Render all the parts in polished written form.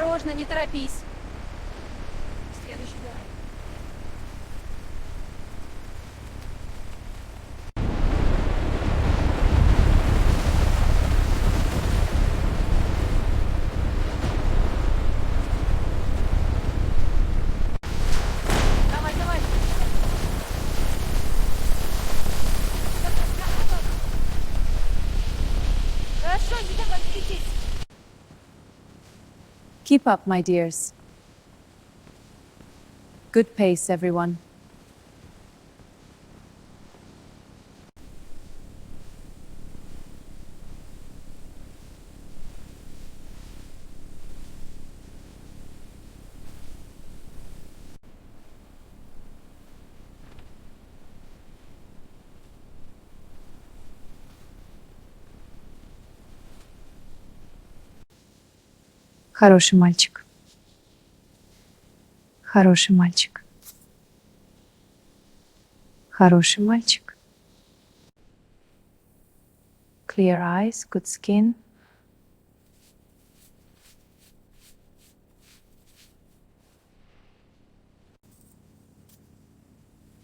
Осторожно, не торопись. Следующий давай. Давай, давай. Хорошо, не давай лететь. Keep up, my dears. Good pace, everyone. Хороший мальчик. Хороший мальчик. Хороший мальчик. Clear eyes, good skin.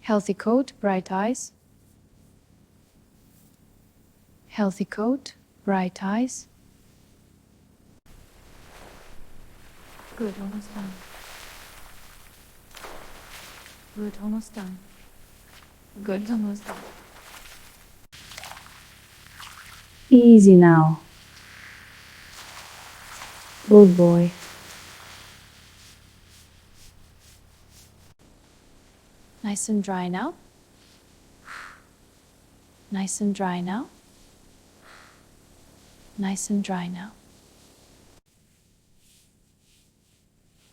Healthy coat, bright eyes. Healthy coat, bright eyes. Good, almost done. Good, almost done. Good, almost done. Easy now. Good boy. Nice and dry now. Nice and dry now. Nice and dry now.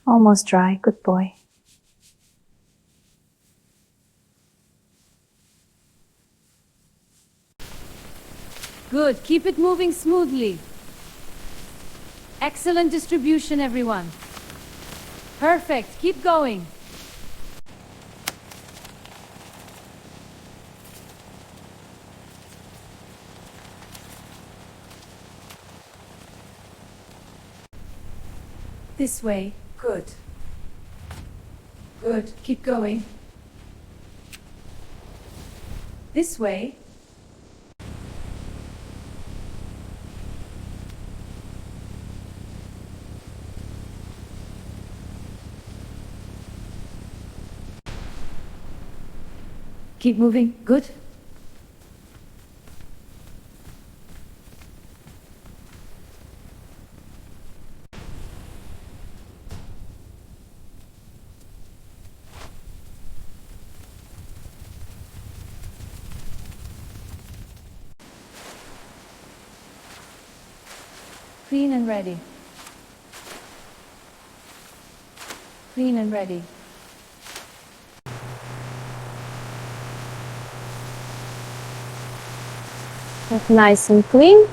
Almost dry, good boy. Good, keep it moving smoothly. Excellent distribution, everyone. Perfect, keep going. This way, good. Good, keep going. This way. Keep moving, good. Clean and ready. Clean and ready. That's nice and clean.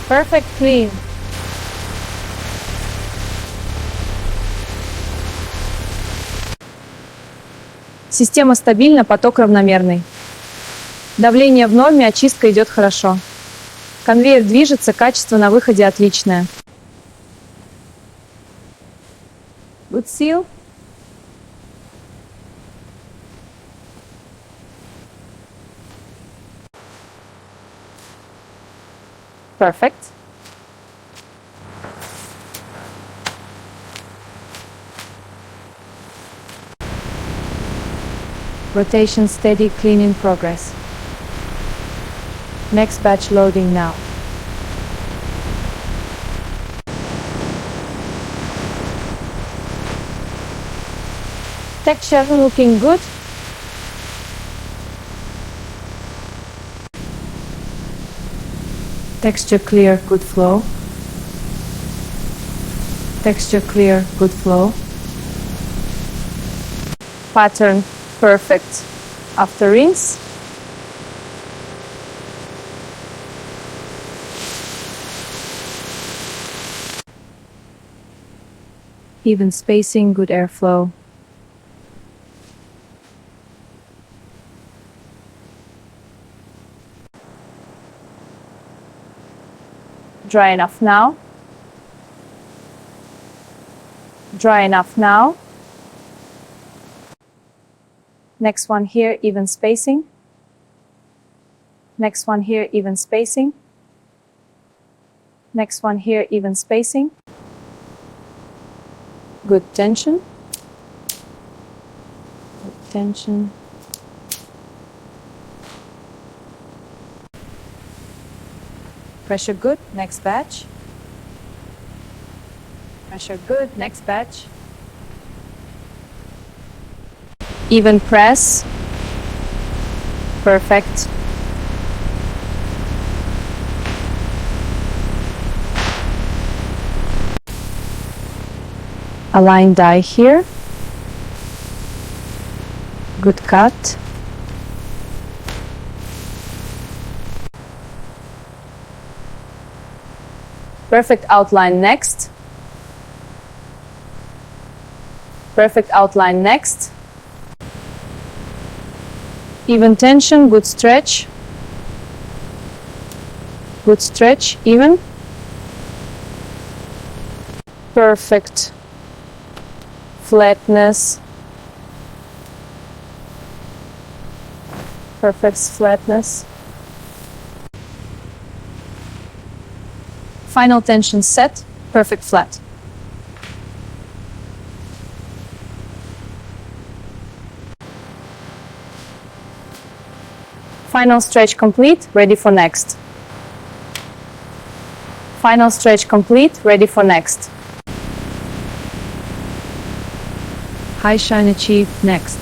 Perfect clean. Система стабильна, поток равномерный. Давление в норме, очистка идет хорошо. Конвейер движется, качество на выходе отличное. Good seal. Perfect. Rotation steady, clean in progress. Next batch loading now. Texture looking good. Texture clear, good flow. Texture clear, good flow. Pattern perfect. After rinse. Even spacing, good airflow. Dry enough now. Dry enough now. Next one here, even spacing. Next one here, even spacing. Next one here, even spacing. Good tension. Good tension. Pressure good, next batch. Pressure good, next batch. Even press. Perfect. Align die here. Good cut. Perfect outline next. Perfect outline next. Even tension, good stretch. Good stretch, even. Perfect. Flatness. Perfect flatness. Final tension set, perfect flat. Final stretch complete, ready for next. Final stretch complete, ready for next. High shine achieved, next.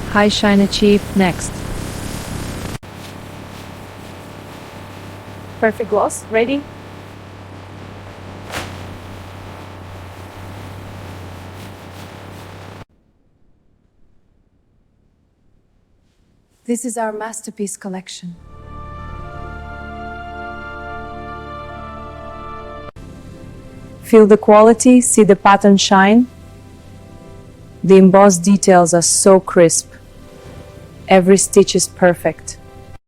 High shine achieved, next. Perfect gloss, ready. This is our masterpiece collection. Feel the quality, see the pattern shine. The embossed details are so crisp. Every stitch is perfect.